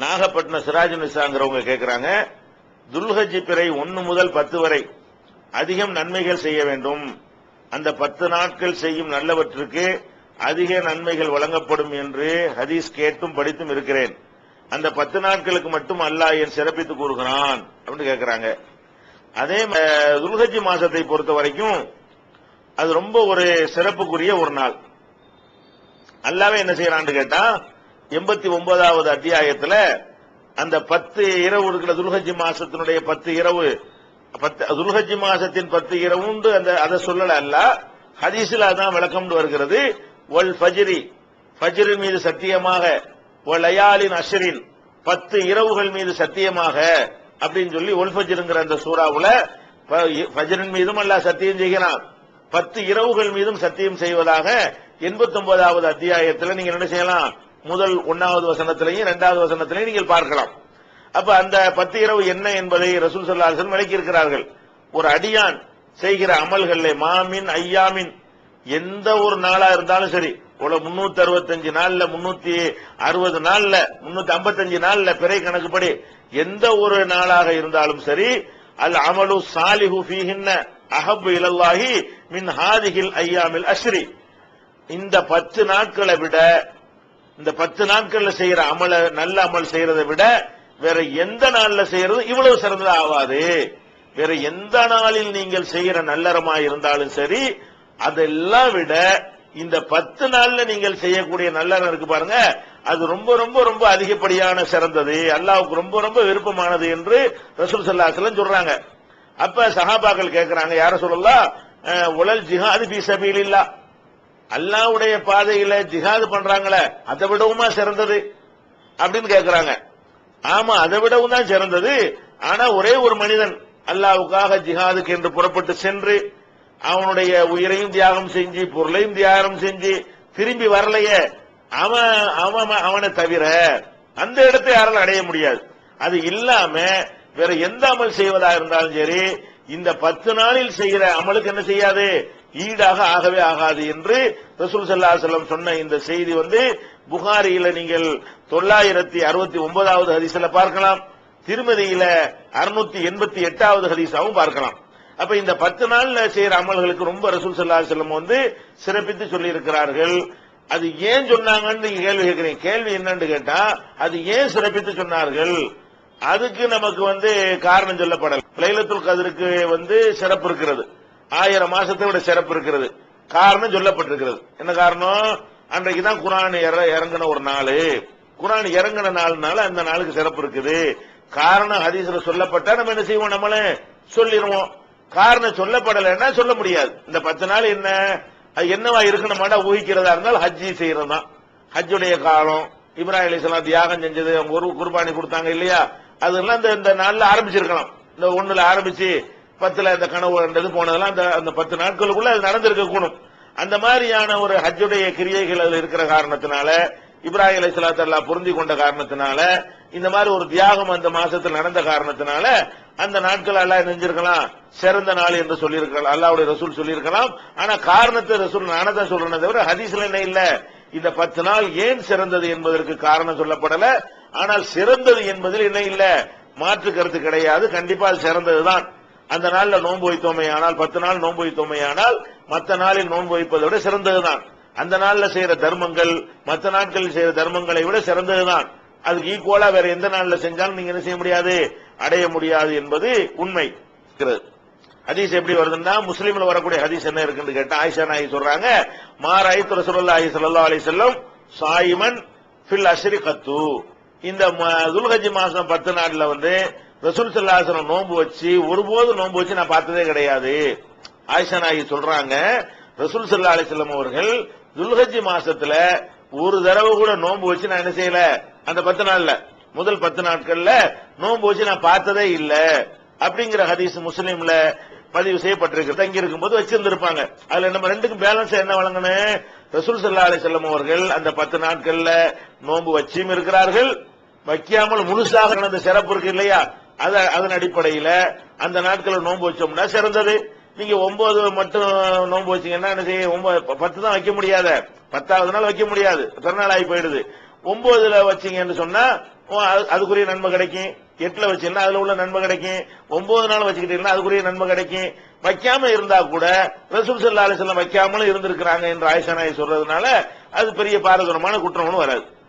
நாகப்பட்டினம் சிராஜ் நிசாங்கிறவங்க கேட்கிறாங்க, துல்ஹஜ் பிறை 1 முதல் 10 வரை அதிகம் நன்மைகள் செய்ய வேண்டும். அந்த 10 நாட்கள் செய்யும் நல்லவற்றுக்கு அதிக நன்மைகள் வழங்கப்படும் என்று ஹதீஸ் கேட்டும் படித்தும் இருக்கிறேன். அந்த 10 நாட்களுக்கு மட்டும் அல்லாஹ் ஏன் சிறப்பித்து கூறுகிறான் அப்படின்னு கேட்கிறாங்க. அதே துல்ஹஜ் மாசத்தை பொறுத்த வரைக்கும் அது ரொம்ப ஒரு சிறப்புக்குரிய ஒரு நாள். அல்லாஹ்வே என்ன செய்யறான்னு கேட்டா 89வது அத்தியாயத்துல அந்த 10 இரவு இருக்கிற துல்ஹஜ் மாசத்தினுடைய 10 இரவு, துல்ஹஜ் மாசத்தின் 10 இரவுண்டு அதை சொல்லல அல்லாஹ், ஹதீஸ்ல அதான் விளக்கம் வருகிறது. வல் ஃபஜ்ரி, ஃபஜ்ரின் மீது சத்தியமாக, வல் லயாலின் அஷ்ரின் 10 இரவுகள் மீது சத்தியமாக அப்படின்னு சொல்லி ஒல் ஃபஜ்ருங்கிற அந்த சூறாவுல ஃபஜ்ரின் மீதும் அல்லாஹ் சத்தியம் செய்கிறான், 10 இரவுகள் மீதும் சத்தியம் செய்வதாக 89வது அத்தியாயத்தில் நீங்க என்ன செய்யலாம், முதல் 1வது வசனத்திலையும் 2வது வசனத்திலையும் நீங்கள் பார்க்கலாம். அப்ப அந்த 10 இரவு என்ன என்பதை ரசூல் ஸல்லல்லாஹு அலைஹி வஸல்லம் விளக்கி இருக்கிறார்கள். ஒரு அடியான் செய்கிற அமல்களிலே மாமின் ஐயாமின், எந்த ஒரு நாளா இருந்தாலும் சரி, 365 நாள்ல 360 நாள்ல 355 நாள்ல பிறை கணக்குப்படி எந்த ஒரு நாளாக இருந்தாலும் சரி, அல் அமலு சாலிஹு ஃபீஹின்ன அஹப்பு இலல்லாஹி மின் ஹாதிஹில் ஐயாமில் அஷ்ரி, இந்த 10 நாட்களை விட, இந்த 10 நாட்கள்ல செய்யற அமல, நல்ல அமல் செய்யறதை விட வேற எந்த நாள்ல செய்யறது இவ்வளவு சிறந்ததா ஆகாது. வேற எந்த நாளில் நீங்கள் செய்யற நல்லறமா இருந்தாலும் சரி, அதெல்லாம் விட இந்த 10 நாள்ல நீங்கள் செய்யக்கூடிய நல்லறம் இருக்கு பாருங்க, அது ரொம்ப ரொம்ப ரொம்ப அதிகப்படியான சிறந்தது, அல்லாஹ்வுக்கு ரொம்ப ரொம்ப விருப்பமானது என்று ரசூல் ஸல்லல்லாஹு அலைஹி வஸல்லம் சொல்றாங்க. அப்ப சஹாபாக்கள் கேட்கிறாங்க, யார சொல்லலாம், உலல் ஜிஹாது ஃபீ சபீலில்லாஹ், அல்லாஹ்வுடைய பாதையில ஜிஹாது பண்றாங்களே அதை விடவுமா சிறந்தது அப்படின்னு கேட்கிறாங்க. ஆமா, அதை விடவும் தான் சிறந்தது. ஆனா ஒரே ஒரு மனிதன் அல்லாஹ்வுக்காக ஜிஹாதுக்கு என்று புறப்பட்டு சென்று அவனுடைய உயிரையும் தியாகம் செஞ்சு பொருளையும் தியாகம் செஞ்சு திரும்பி வரலையே, அவனை தவிர அந்த இடத்தை யாராலும் அடைய முடியாது. அது இல்லாம வேற எந்த அமல் செய்வதா இருந்தாலும் சரி, இந்த 10 நாளில் செய்கிற அமலுக்கு என்ன செய்யாது, ஈடாக ஆகவே ஆகாது என்று ரசூல் ஸல்லல்லாஹு அலைஹி வஸல்லம் சொன்ன இந்த செய்தி புகாரியில நீங்கள் 969வது ஹதீஸ்ல பார்க்கலாம், திருமதியில 688வது ஹதீஸாவும் பார்க்கலாம். அப்ப இந்த 10 நாள்ல செய்யற அமல்களுக்கு ரொம்ப ரசூல் ஸல்லல்லாஹு அலைஹி வஸல்லம் சிறப்பித்து சொல்லி இருக்கிறார்கள். அது ஏன் சொன்னாங்கன்னு நீங்க கேள்வி கேட்கிறீங்க. கேள்வி என்னன்னு கேட்டா, அது ஏன் சிறப்பித்து சொன்னார்கள், அதுக்கு நமக்கு காரணம் சொல்லப்படல. லைலத்துல் கத்ருக்கு சிறப்பு இருக்கிறது, 1000 மாசத்தை விட சிறப்பு இருக்கிறது, காரணம் சொல்லப்பட்டிருக்கிறது. என்ன காரணம், அன்றைக்கு தான் குர்ஆன் இறங்கின ஒரு நாள், குர்ஆன் இறங்கின நாள்னால அந்த நாளுக்கு சிறப்பு இருக்குது. காரணம் ஹதீஸ்ல சொல்லப்பட்டா நம்ம என்ன செய்வோம், நம்மளே சொல்லிடுவோம். காரணம் சொல்லப்படலைன்னா சொல்ல முடியாது. இந்த 10 நாள் என்ன, அது என்னவா இருக்கணுமாடா ஊகிக்கிறதா இருந்தால் ஹஜ்ஜி செய்யறது தான். ஹஜ்ஜுடைய காலம், இப்ராஹிம் அலைஹிஸ்ஸலாம் தியாகம் செஞ்சது, அவங்க ஒரு குர்பானி கொடுத்தாங்க இல்லையா, அதெல்லாம் இந்த நாள்ல ஆரம்பிச்சிருக்கலாம். இந்த 1ல ஆரம்பிச்சு 10ல இந்த கனவு போனதெல்லாம் அந்த 10 நாட்களுக்குள்ள அது நடந்திருக்க கூடும். அந்த மாதிரியான ஒரு ஹஜ்ஜுடைய கிரியைகள் அதுல இருக்கிற காரணத்தினால, இப்ராஹிம் அலைஹிஸ்ஸலாத்து அல்லாஹ் பொருந்தி கொண்ட காரணத்தினால, இந்த மாதிரி ஒரு தியாகம் அந்த மாசத்தில் நடந்த காரணத்தினால அந்த நாட்கள் அல்லாஹ் நெஞ்சிருக்கலாம் சிறந்த நாள் என்று சொல்லியிருக்கலாம், அல்லாஹ்வுடைய ரசூல் சொல்லியிருக்கலாம். ஆனா காரணத்தை ரசூல் நானதான் சொல்றேன் தவிர ஹதீஸ்ல என்ன இல்ல, இந்த 10 நாள் ஏன் சிறந்தது என்பதற்கு காரணம் சொல்லப்படல. ஆனால் சிறந்தது என்பதில் என்ன இல்ல, மாற்று கருத்து கிடையாது, கண்டிப்பா அது சிறந்ததுதான். அந்த நாள்ல நோன்பு வைத்தோமையானால், 10 நாள் நோன்பு வைத்தோமையானால் மற்ற நாளில் நோன்பு வைப்பதை விட சிறந்ததுதான். அந்த நாள்ல செய்யற தர்மங்கள் மற்ற நாட்களில் செய்யற தர்மங்களை விட சிறந்ததுதான். அதுக்கு ஈக்குவலா வேற எந்த நாள்ல செஞ்சாலும் நீங்க என்ன செய்ய முடியாது, அடைய முடியாது என்பது உண்மை. ஹதீஸ் எப்படி வருதுன்னா, முஸ்லீம்ல வரக்கூடிய ஹதீஸ் என்ன இருக்குன்னு கேட்டா, ஆயிஷா நாயகி சொல்றாங்க, மாராயித்து ரசூலுல்லாஹி ஸல்லல்லாஹு அலைஹி வஸல்லம் சாயிமன் ஃபில் அஷ்ரி கத்து, இந்த துல்ஹஜ் மாசம் 10 நாள்ல ரசூல் ஸல்லல்லாஹு அலைஹி வஸல்லம் நோன்பு வச்சு ஒருபோது நோன்பு வச்சு நான் பார்த்ததே கிடையாது. ஆயிஷா நாயகி சொல்றாங்க, ரசூல் ஸல்லல்லாஹு அலைஹி வஸல்லம் அவர்கள் துல்ஹஜ் மாசத்துல ஒரு தடவை கூட நோன்பு வச்சு நான் என்ன செய்யல, அந்த 10 நாள்ல முதல் 10 நாட்கள்ல நோன்பு வச்சு நான் பார்த்ததே இல்ல அப்படிங்கிற ஹதீஸ் முஸ்லீம்ல பதிவு செய்யப்பட்டிருக்கு. தங்கி இருக்கும்போது வச்சிருந்திருப்பாங்க. அதுல நம்ம ரெண்டுக்கும் பேலன்ஸ் என்ன வழங்கணும், ரசூல் ஸல்லல்லாஹு அலைஹி வஸல்லம் அவர்கள் அந்த 10 நாட்கள்ல நோன்பு வச்சியும் இருக்கிறார்கள், வைக்காமல் முழுசாக நடந்த சிறப்பு இருக்கு இல்லையா, அதன் அடிப்படையில அந்த நாட்களை நோன்பு வச்சோம்னா சிறந்தது. நீங்க 9 மட்டும் நோன்பு வச்சீங்கன்னா என்ன செய்ய, 10 தான் வைக்க முடியாத, 10வது நாள் வைக்க முடியாது, பிறநாள் ஆகி போயிடுது. 9ல வச்சீங்கன்னு சொன்னா அதுக்குரிய நன்மை கிடைக்கும். 8ல வச்சீங்கன்னா அதுல உள்ள நன்மை கிடைக்கும். 9 நாள் வச்சுக்கிட்டீங்கன்னா அதுக்குரிய நன்மை கிடைக்கும். வைக்காம இருந்தா கூட ரசூல் ஸல்லல்லாஹு அலைஹி வஸல்லம் வைக்காமலும் இருந்திருக்கிறாங்க என்று ஆயிஷா நாயகி சொல்றதுனால அது பெரிய பாரதூரமான குற்றம்னு வராது.